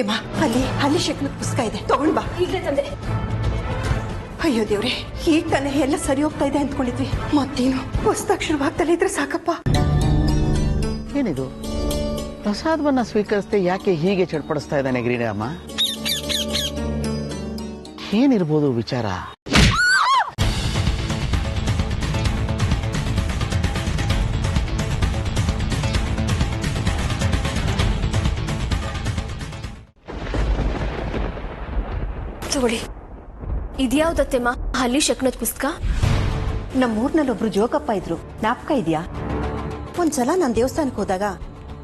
ಹೇಮಾ, ಅಲ್ಲಿ ಶಕುನದ ಪುಸ್ತಕ ಇದೆ, ತಗೊಂಡ್ ಬಾ. ಈಗಲೇ ತಂದೆ. ಅಯ್ಯೋ ದೇವ್ರೆ, ಈಗ ತಾನೇ ಎಲ್ಲ ಸರಿ ಹೋಗ್ತಾ ಇದೆ ಅಂದ್ಕೊಂಡಿದ್ವಿ, ಮತ್ತೇನು ಹೊಸ್ದಾಗಿ ಶುರುವಾಗ್ತಲೇ ಇದ್ರೆ ಸಾಕಪ್ಪ. ಏನಿದು ಪ್ರಸಾದವನ್ನ ಸ್ವೀಕರಿಸದೆ ಯಾಕೆ ಹೀಗೆ ಚಡ್ಪಡಿಸ್ತಾ ಇದ್ದಾನೆ ಗಿರಿರಾಮ? ಏನಿರ್ಬೋದು ವಿಚಾರ? ತಗೊಳ್ಳಿ. ಇದ್ಯಾವ್ದತ್ತೆಮ್ಮ ಅಲ್ಲಿ ಶಕುನದ ಪುಸ್ತಕ? ನಮ್ಮೂರ್ನಲ್ಲಿ ಒಬ್ರು ಜೋಗಪ್ಪ ಇದ್ರು, ಜ್ಞಾಪಕ ಇದೆಯಾ? ಒಂದ್ಸಲ ನಾನು ದೇವಸ್ಥಾನಕ್ಕೆ ಹೋದಾಗ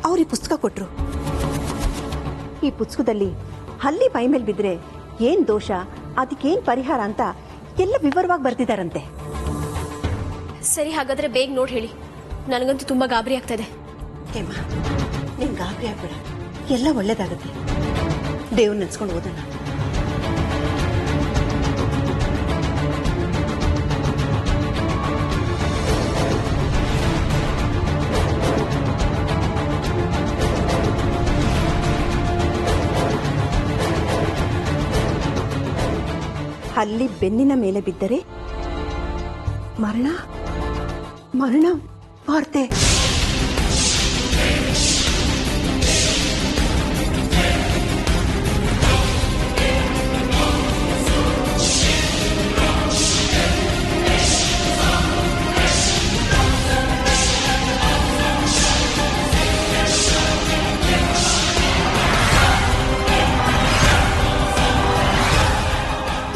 ಅವ್ರ ಈ ಪುಸ್ತಕ ಕೊಟ್ರು. ಈ ಪುಸ್ತಕದಲ್ಲಿ ಹಲ್ಲಿ ಮೈ ಮೇಲೆ ಬಿದ್ರೆ ಏನ್ ದೋಷ, ಅದಕ್ಕೇನ್ ಪರಿಹಾರ ಅಂತ ಎಲ್ಲ ವಿವರವಾಗಿ ಬರ್ತಿದಾರಂತೆ. ಸರಿ, ಹಾಗಾದ್ರೆ ಬೇಗ ನೋಡಿ ಹೇಳಿ, ನನಗಂತೂ ತುಂಬಾ ಗಾಬರಿ ಆಗ್ತಾ ಇದೆ. ಹೇಮಾ, ನಿನ್ ಗಾಬರಿ ಆಗ್ಬೇಡ, ಎಲ್ಲ ಒಳ್ಳೇದಾಗತ್ತೆ. ದೇವ್ರ ನೆನ್ಸ್ಕೊಂಡು ಓದೋಣ. ಹಲ್ಲಿ ಬೆನ್ನಿನ ಮೇಲೆ ಬಿದ್ದರೆ ಮರಣ ವಾರ್ತೆ.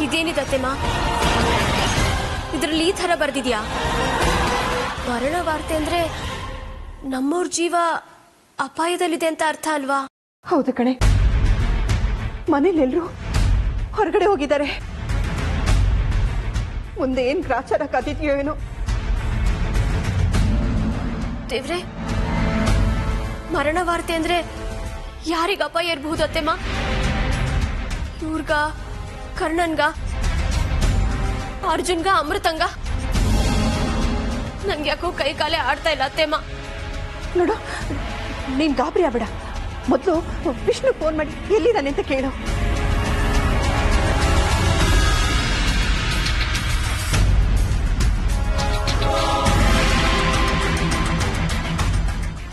ಇದೇನಿದತ್ತೆಮ್ಮ? ಇದ್ರಲ್ಲಿ ಈ ತರ ಬರ್ದಿದ್ಯಾ? ಮರಣ ವಾರ್ತೆ ಅಂದ್ರೆ ನಮ್ಮವ್ರ ಜೀವ ಅಪಾಯದಲ್ಲಿದೆ ಅಂತ ಅರ್ಥ ಅಲ್ವಾ? ಹೌದು ಕಣೆ, ಮನೇಲೆಲ್ಲರೂ ಹೊರಗಡೆ ಹೋಗಿದ್ದಾರೆ. ಮುಂದೆ ಏನ್ ಗ್ರಾಚಾರ ಕಾದಿದ್ಯೋ ಏನೋ. ದೇವ್ರೆ, ಮರಣ ವಾರ್ತೆ ಅಂದ್ರೆ ಯಾರಿಗ ಅಪಾಯ ಇರಬಹುದು ಅತ್ತೆಮ್ಮ? ಇವ್ರಗ, ಕರ್ಣನ್ಗ, ಅರ್ಜುನ್ಗ, ಅಮೃತಂಗ? ನಂಗೆ ಯಾಕೋ ಕೈ ಕಾಲೇ ಆಡ್ತಾ ಇಲ್ಲ ಅತ್ತೆಮ್ಮ. ನೋಡು, ನೀನ್ ಗಾಬರಿ ಆಗ್ಬೇಡ. ಮೊದಲು ವಿಷ್ಣು ಫೋನ್ ಮಾಡಿ ಎಲ್ಲಿದ್ದಾನೆ ಅಂತ ಕೇಳು.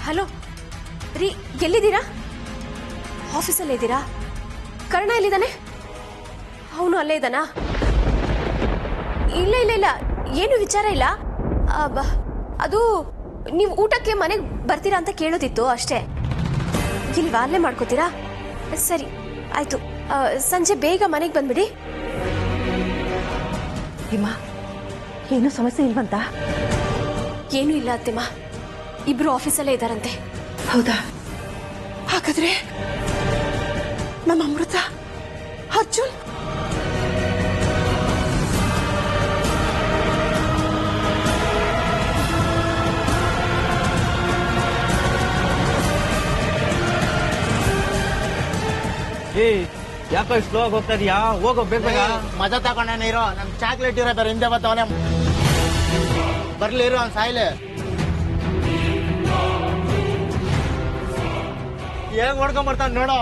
ಹಲೋ ರೀ, ಎಲ್ಲಿದ್ದೀರಾ? ಆಫೀಸಲ್ಲೇ ಇದ್ದೀರಾ? ಕರ್ಣ ಎಲ್ಲಿದ್ದಾನೆ? ಅವನು ಅಲ್ಲೇ ಇದ್ದಾನಾ? ಇಲ್ಲ ಇಲ್ಲ ಇಲ್ಲ, ಏನು ವಿಚಾರ ಇಲ್ಲ. ಅದು ನೀವು ಊಟಕ್ಕೆ ಮನೆಗೆ ಬರ್ತೀರಾ ಅಂತ ಕೇಳೋದಿತ್ತು ಅಷ್ಟೇ. ಇಲ್ವಾ, ಅಲ್ಲೇ ಮಾಡ್ಕೋತೀರಾ? ಸರಿ ಆಯ್ತು, ಸಂಜೆ ಬೇಗ ಮನೆಗೆ ಬಂದ್ಬಿಡಿ. ಹಿಮಾ, ಏನು ಸಮಸ್ಯೆ ಇಲ್ವಂತ? ಏನೂ ಇಲ್ಲ ಅತ್ತೆಮ್ಮ, ಇಬ್ರು ಆಫೀಸಲ್ಲೇ ಇದ್ದಾರಂತೆ. ಹೌದಾ? ಹಾಗಾದ್ರೆ ನಮ್ಮ ಅಮೃತ, ಅರ್ಜುನ್? ಯಾಕೋ ಸ್ಲೋ ಆಗಿ ಹೋಗ್ತಾ ಇದೀಯಾ? ಹೋಗೋ ಬೇಗ. ಮಜಾ ತಗೊಂಡ ಇರೋ, ನಮ್ ಚಾಕ್ಲೇಟ್ ಇರೋ ಬೇರೆ ಹಿಂದೆ ಬರ್ತಾವನೆ. ಬರ್ಲಿ ಇರೋ, ಅವ್ನ್ ಸಾಯ್ಲೆ. ಹೇಗ್ ಹೊಡ್ಕೊಂಡ್ ಬರ್ತಾನ ನೋಡೋ.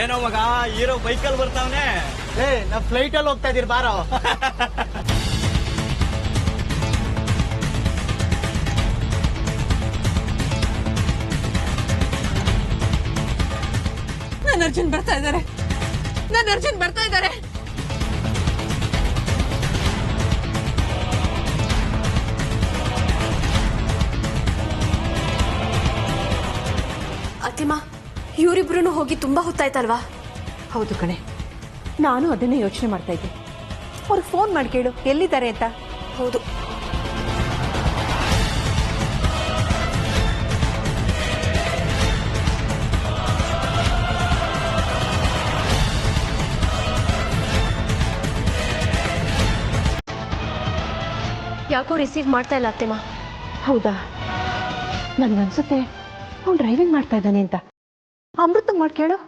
ಏನೋ ಮಗ, ಹೀರೋ ಬೈಕಲ್ಲಿ ಬರ್ತಾವನೆ. ನಾವು ಫ್ಲೈಟಲ್ಲಿ ಹೋಗ್ತಾ ಇದೀರಿ ಬಾರೋ. ನನ್ನ ಅರ್ಜುನ್ ಬರ್ತಾ ಇದ್ದಾರೆ. ಅತ್ತಿಮ್ಮ, ಇವರಿಬ್ರು ಹೋಗಿ ತುಂಬಾ ಹೊತ್ತಾಯ್ತಲ್ವಾ? ಹೌದು ಕಣೆ, ನಾನು ಅದನ್ನೇ ಯೋಚನೆ ಮಾಡ್ತಾ ಇದ್ದೆ. ಅವ್ರಿಗೆ ಫೋನ್ ಮಾಡಿ ಕೇಳು ಎಲ್ಲಿದ್ದಾರೆ ಅಂತ. ಹೌದು. ಯಾಕೋ ರಿಸೀವ್ ಮಾಡ್ತಾ ಇಲ್ಲ ಅತ್ತೆಮ್ಮ. ಹೌದಾ, ನನ್ಗನ್ಸುತ್ತೆ ಅವ್ನು ಡ್ರೈವಿಂಗ್ ಮಾಡ್ತಾ ಇದ್ದಾನೆ ಅಂತ. ಅಮೃತ ಮಾಡಿ ಕೇಳು.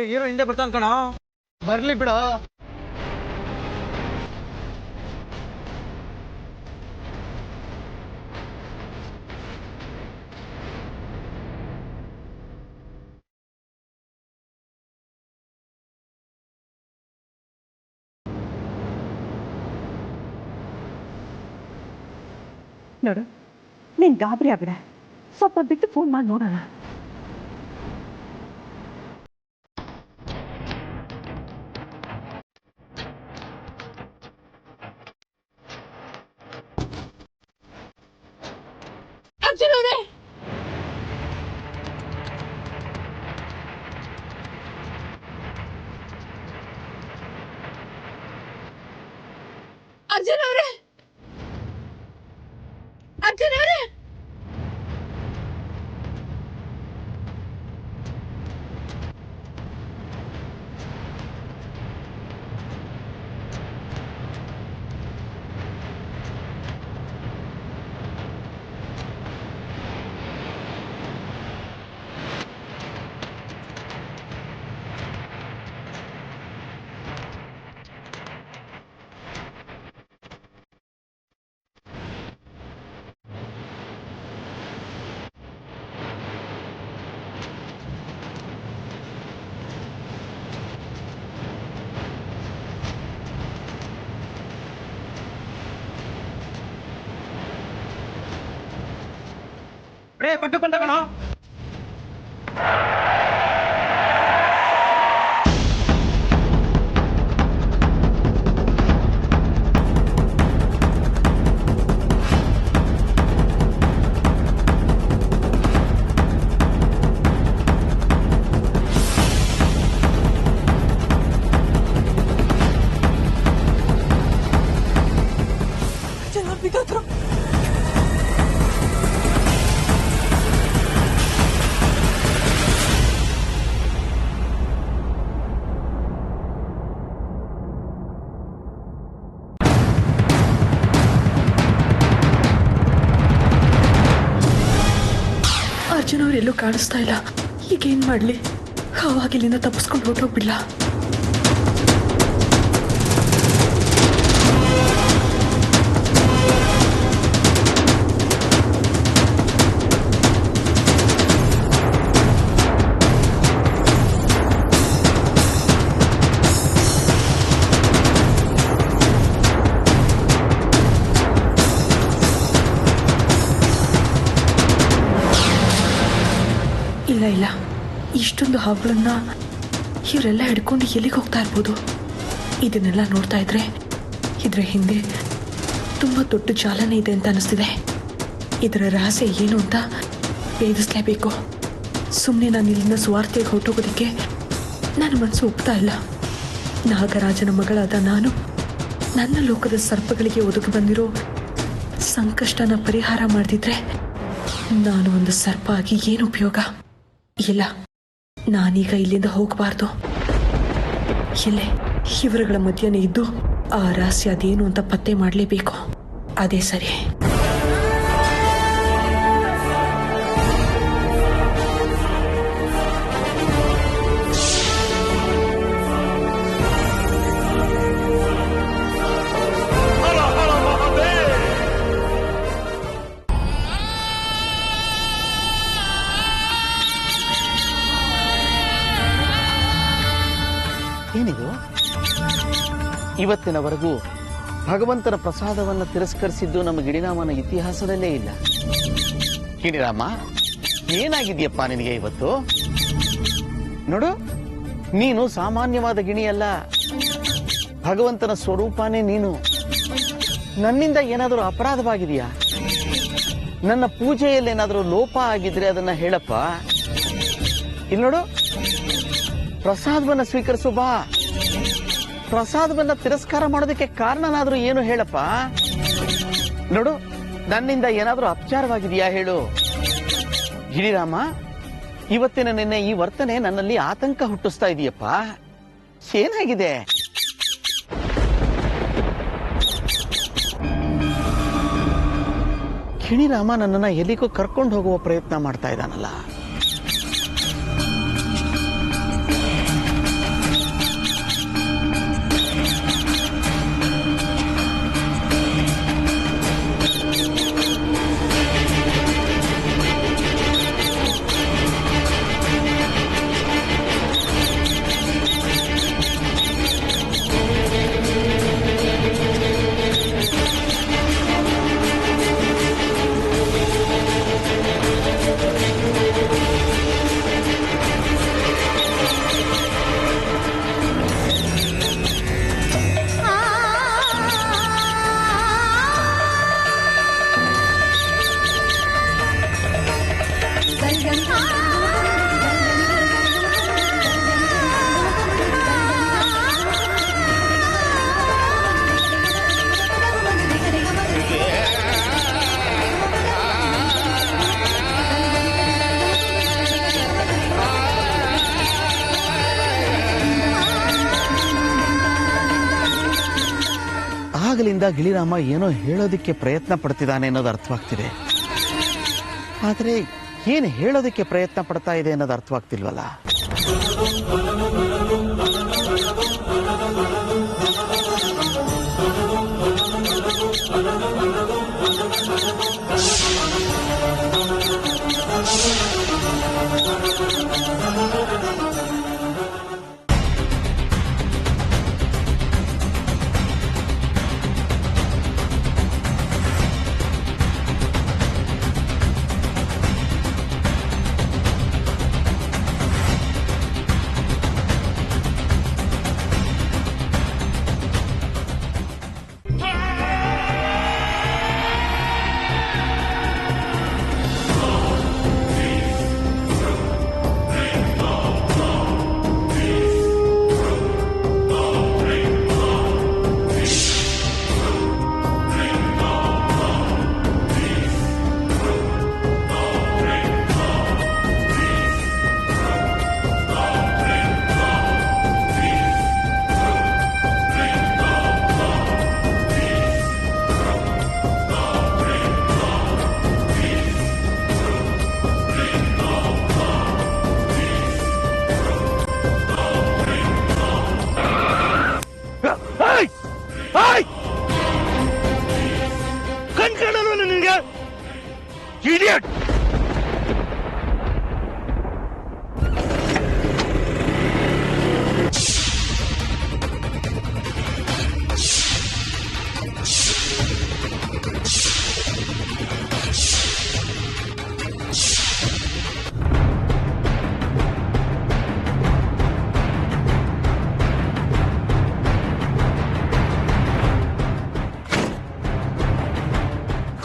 ಹೀರೋ ಹಿಂದೆ ಬರ್ತಾನ ಕಣ. ಬರ್ಲಿ ಬಿಡು. ನೋಡು, ನೀನ್ ಗಾಬರಿ ಆಗ್ಬಿಡ. ಸ್ವಲ್ಪ ಬಿಟ್ಟು ಫೋನ್ ಮಾಡಿ ನೋಡೋಣ. ಅರ್ಜುನ್ ಅವರೇ, ಅರ್ಜುನ್ ಅವರೇ, ಅರ್ಜುನ್ ಅವರೇ. ಪಟ್ಟು ಬಂದ ಕಣ. ಅರ್ಜುನ್ ಅವ್ರು ಬಿದ್ದೋದ್ರು. ಅರ್ಜುನ್ ಅವರೆಲ್ಲೂ ಕಾಣಿಸ್ತಾ ಇಲ್ಲ. ಈಗೇನ್ ಮಾಡ್ಲಿ? ಅವಾಗಿಲ್ಲಿಂದ ತಪ್ಪಿಸ್ಕೊಂಡು ಹೊರಟೋಗ್ಬಿಡ್ಲ? ಇಲ್ಲ, ಇಷ್ಟೊಂದು ಹಾವುಗಳನ್ನ ಇವರೆಲ್ಲ ಹಿಡ್ಕೊಂಡು ಎಲ್ಲಿಗೆ ಹೋಗ್ತಾ ಇರ್ಬೋದು? ಇದನ್ನೆಲ್ಲ ನೋಡ್ತಾ ಇದ್ರೆ ಇದರ ಹಿಂದೆ ತುಂಬ ದೊಡ್ಡ ಜಾಲನೆ ಇದೆ ಅಂತ ಅನಿಸ್ತಿದೆ. ಇದರ ರಹಸ್ಯ ಏನು ಅಂತ ಭೇದಿಸ್ಲೇಬೇಕು. ಸುಮ್ಮನೆ ನಾನು ಇಲ್ಲಿಂದ ಸ್ವಾರ್ಥಿಯಾಗಿ ಹೊರಟೋಗೋದಕ್ಕೆ ನನ್ನ ಮನಸ್ಸು ಒಪ್ತಾ ಇಲ್ಲ. ನಾಗರಾಜನ ಮಗಳಾದ ನಾನು ನನ್ನ ಲೋಕದ ಸರ್ಪಗಳಿಗೆ ಒದಗಿ ಬಂದಿರೋ ಸಂಕಷ್ಟನ ಪರಿಹಾರ ಮಾಡದಿದ್ರೆ ನಾನು ಒಂದು ಸರ್ಪ ಆಗಿ ಏನು ಉಪಯೋಗ? ಇಲ್ಲ, ನಾನೀಗ ಇಲ್ಲಿಂದ ಹೋಗಬಾರ್ದು. ಇಲ್ಲೇ ಇವರುಗಳ ಮಧ್ಯನೇ ಇದ್ದು ಆ ರಹಸ್ಯ ಅದೇನು ಅಂತ ಪತ್ತೆ ಮಾಡಲೇಬೇಕು. ಅದೇ ಸರಿ. ಏನಿದು? ಇವತ್ತಿನವರೆಗೂ ಭಗವಂತನ ಪ್ರಸಾದವನ್ನು ತಿರಸ್ಕರಿಸಿದ್ದು ನಮ್ಮ ಗಿಣಿರಾಮನ ಇತಿಹಾಸದಲ್ಲೇ ಇಲ್ಲ. ಗಿಣಿರಾಮ, ಏನಾಗಿದೆಯಪ್ಪ ನಿನಗೆ ಇವತ್ತು? ನೋಡು, ನೀನು ಸಾಮಾನ್ಯವಾದ ಗಿಣಿಯಲ್ಲ, ಭಗವಂತನ ಸ್ವರೂಪನೇ ನೀನು. ನನ್ನಿಂದ ಏನಾದರೂ ಅಪರಾಧವಾಗಿದೆಯಾ? ನನ್ನ ಪೂಜೆಯಲ್ಲಿ ಏನಾದರೂ ಲೋಪ ಆಗಿದ್ರೆ ಅದನ್ನ ಹೇಳಪ್ಪ. ಇಲ್ಲಿ ನೋಡು, ಪ್ರಸಾದವನ್ನ ಸ್ವೀಕರಿಸು ಬಾ. ಪ್ರಸಾದವನ್ನ ತಿರಸ್ಕಾರ ಮಾಡೋದಕ್ಕೆ ಕಾರಣನಾದ್ರೂ ಏನು ಹೇಳಪ್ಪ. ನೋಡು, ನನ್ನಿಂದ ಏನಾದ್ರೂ ಅಪಚಾರವಾಗಿದೆಯಾ ಹೇಳು. ಗಿರಿರಾಮ, ಇವತ್ತಿನ ನಿನ್ನೆ ಈ ವರ್ತನೆ ನನ್ನಲ್ಲಿ ಆತಂಕ ಹುಟ್ಟಿಸ್ತಾ ಇದೆಯಪ್ಪ. ಏನಾಗಿದೆ? ಗಿರಿರಾಮ ನನ್ನನ್ನ ಎಲ್ಲಿಗೂ ಕರ್ಕೊಂಡು ಹೋಗುವ ಪ್ರಯತ್ನ ಮಾಡ್ತಾ ಇದ್ದಾನಲ್ಲ. ಆಗಲಿಂದ ಗಿಳಿರಾಮ ಏನೋ ಹೇಳೋದಕ್ಕೆ ಪ್ರಯತ್ನ ಪಡ್ತಿದ್ದಾನೆ ಅನ್ನೋದು ಅರ್ಥವಾಗ್ತಿದೆ. ಆದರೆ ಏನು ಹೇಳೋದಕ್ಕೆ ಪ್ರಯತ್ನ ಪಡ್ತಾ ಇದೆ ಅನ್ನೋದು ಅರ್ಥವಾಗ್ತಿಲ್ವಲ್ಲ. Idiot!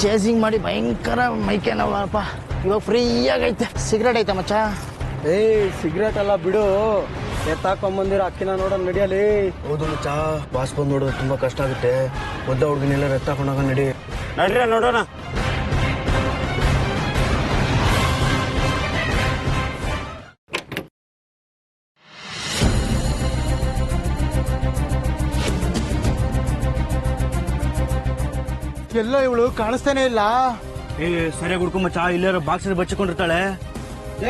ಚೇಸಿಂಗ್ ಮಾಡಿ ಭಯಂಕರ ಮೈಕೆ ನೋವಪ್ಪ. ಇವಾಗ ಫ್ರೀ ಆಗೈತೆ. ಸಿಗರೇಟ್ ಐತೆ ಮಚ್ಚ? ಸಿಗರೇಟ್ ಎಲ್ಲ ಬಿಡು, ಎತ್ತಾಕೊಂಬಂದಿರೋ ಅಕ್ಕಿನ ನೋಡೋಣ ನಡಿಯಲಿ. ಹೌದು ಮಚ್ಚ, ಬಾಸ್ ಬಂದು ನೋಡೋದು ತುಂಬಾ ಕಷ್ಟ ಆಗುತ್ತೆ. ಒದ್ದ ಹುಡುಗನೆಲ್ಲ ಎತ್ತಾಕೊಂಡಾಗ ನಡಿ. ನಡ್ರಿ ನೋಡೋಣ. ಎಲ್ಲೋ ಇವಳು ಕಾಣಿಸ್ತಾನೆ ಇಲ್ಲ. ಏ ಸರಿಯಾಗಿ ಹುಡ್ಕೊ ಮಚ್ಚ, ಇಲ್ಲಾರ ಬಾಕ್ಸ್ ಬಚ್ಚಿಕೊಂಡಿರ್ತಾಳೆ.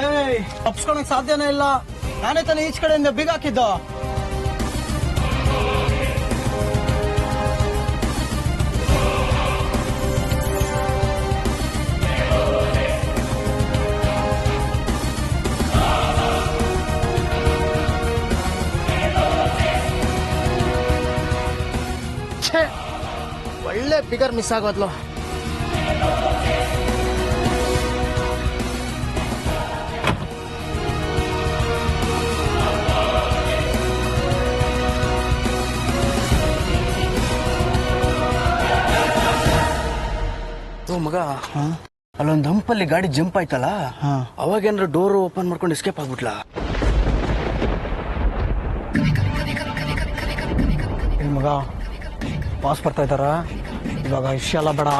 ಏಯ್ ತಪ್ಸ್ಕೊಳಕ್ ಸಾಧ್ಯನೇ ಇಲ್ಲ. ನಾನೇ ತಾನೇ ಈಚ್ ಕಡೆಯಿಂದ ಬೀಗ ಹಾಕಿದ್ದು. ಒಳ್ಳೆ ಫಿಗರ್ ಮಿಸ್ ಆಗೋದ್ಲು. ಓ ಮಗ, ಅಲ್ಲೊಂದ್ ಹಂಪಲ್ಲಿ ಗಾಡಿ ಜಂಪ್ ಆಯ್ತಲ್ಲ, ಅವಾಗೇನಾರ ಡೋರ್ ಓಪನ್ ಮಾಡ್ಕೊಂಡು ಎಸ್ಕೇಪ್ ಆಗ್ಬಿಟ್ಲಾ? ಮಗ ಪಾಸ್ ಬರ್ತಾ ಇದ್ದಾರ, ಇವಾಗ ವಿಷಯ ಎಲ್ಲ ಬೇಡ.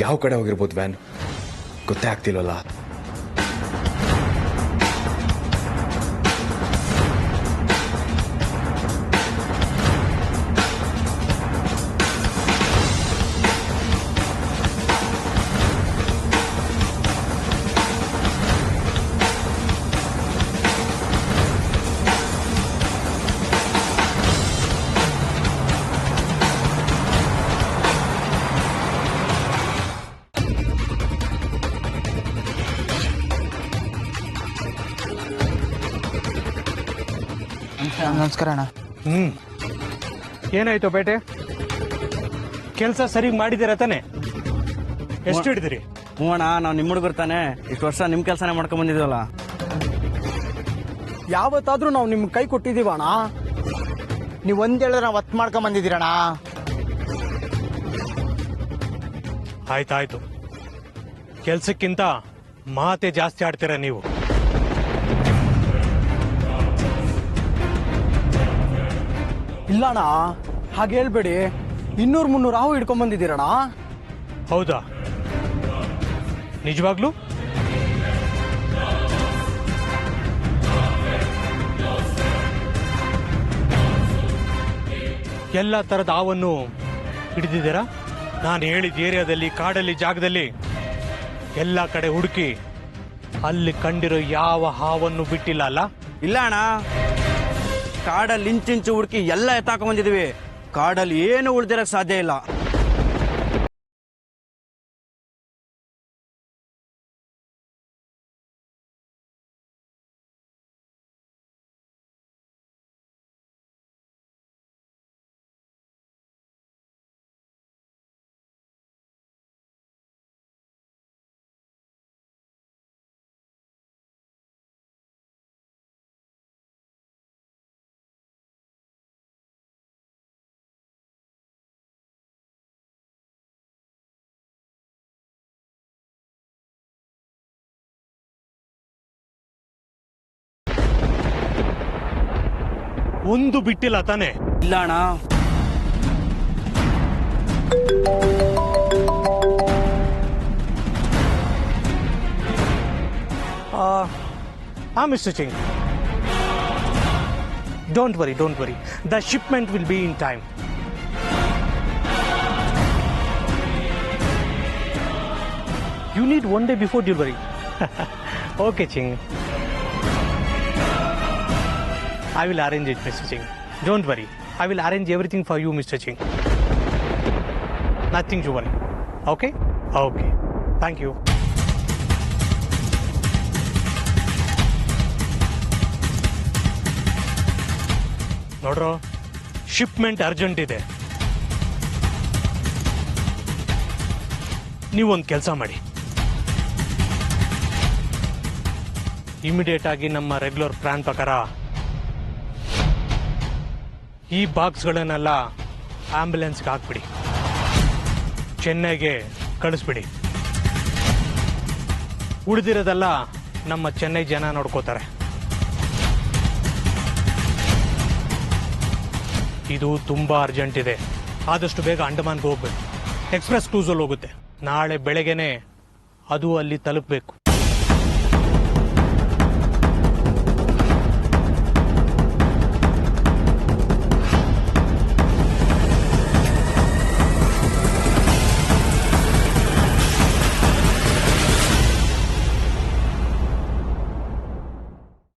ಯಾವ ಕಡೆ ಹೋಗಿರ್ಬೋದು ವ್ಯಾನ್, ಗೊತ್ತೇ ಆಗ್ತಿಲ್ವಲ್ಲ. ನಮಸ್ಕಾರ ಅಣ್ಣ. ಏನಾಯ್ತು ಬೇಟೆ? ಕೆಲಸ ಸರಿಗ್ ಮಾಡಿದಿರ ತಾನೆ? ಎಷ್ಟು ಹಿಡಿದಿರಿ? ಮೂವಣ್ಣ, ನಾವು ನಿಮ್ಮ ಹುಡುಗರು ತಾನೆ, ಇಷ್ಟು ವರ್ಷ ನಿಮ್ ಕೆಲಸನೇ ಮಾಡ್ಕೊಂಡ್ ಬಂದಿದ್ವಲ್ಲ. ಯಾವತ್ತಾದ್ರೂ ನಾವು ನಿಮ್ಗೆ ಕೈ ಕೊಟ್ಟಿದೀವಣ್ಣ. ನೀವು ಒಂದ್ ಹೇಳಿದ್ರೆ ನಾವು ಒತ್ತು ಮಾಡ್ಕೊಂಡ್ ಬಂದಿದ್ದೀರಣ್ಣ. ಆಯ್ತಾಯ್ತು, ಕೆಲ್ಸಕ್ಕಿಂತ ಮಾತೆ ಜಾಸ್ತಿ ಆಡ್ತೀರ ನೀವು. ಇಲ್ಲಣ್ಣ, ಹಾಗೆ ಹೇಳ್ಬೇಡಿ. 200-300 ಹಾವು ಹಿಡ್ಕೊಂಡ್ ಬಂದಿದ್ದೀರಣ್ಣ. ಹೌದಾ? ನಿಜವಾಗ್ಲೂ? ಎಲ್ಲ ತರದ ಹಾವನ್ನು ಹಿಡಿದಿದ್ದೀರಾ? ನಾನು ಹೇಳಿದ ಏರಿಯಾದಲ್ಲಿ, ಕಾಡಲ್ಲಿ, ಜಾಗದಲ್ಲಿ ಎಲ್ಲ ಕಡೆ ಹುಡುಕಿ ಅಲ್ಲಿ ಕಂಡಿರೋ ಯಾವ ಹಾವನ್ನು ಬಿಟ್ಟಿಲ್ಲ ಅಲ್ಲ? ಇಲ್ಲ ಅಣ್ಣ, ಕಾಡಲ್ಲಿ ಇಂಚಿಂಚು ಹುಡುಕಿ ಎಲ್ಲ ಎತ್ತಾಕೊಂಡ್ ಬಂದಿದೀವಿ. ಕಾಡಲ್ಲಿ ಏನು ಉಳ್ದಿರಕ್ ಸಾಧ್ಯ ಇಲ್ಲ. ಒಂದು ಬಿಟ್ಟಿಲ್ಲ ತಾನೆ? ಇಲ್ಲ ಅಣ್ಣ. Mr. Ching. Don't worry. The shipment will be in time. You need one day before delivery. Okay, Ching. I will arrange it, Mr. Ching. Don't worry. I will arrange everything for you, Mr. Ching. Nothing to worry. Okay? Okay. Thank you. ನೋಡ್ರೋ, shipment urgent ಇದೆ. ನೀವೊಂದು ಕೆಲಸ ಮಾಡಿ, immediate ಆಗಿ ನಮ್ಮ regular plan ಪ್ರಕಾರ ಈ ಬಾಕ್ಸ್ಗಳನ್ನೆಲ್ಲ ಆಂಬ್ಯುಲೆನ್ಸ್ಗೆ ಹಾಕ್ಬಿಡಿ, ಚೆನ್ನೈಗೆ ಕಳಿಸ್ಬಿಡಿ. ಉಳಿದಿರೋದೆಲ್ಲ ನಮ್ಮ ಚೆನ್ನೈ ಜನ ನೋಡ್ಕೋತಾರೆ. ಇದು ತುಂಬಾ ಅರ್ಜೆಂಟ್ ಇದೆ. ಆದಷ್ಟು ಬೇಗ ಅಂಡಮಾನ್ಗೆ ಹೋಗ್ಬೇಕು. ಎಕ್ಸ್ಪ್ರೆಸ್ ಕ್ರೂಸಲ್ಲಿ ಹೋಗುತ್ತೆ. ನಾಳೆ ಬೆಳಗ್ಗೆನೆ ಅದು ಅಲ್ಲಿ ತಲುಪಬೇಕು.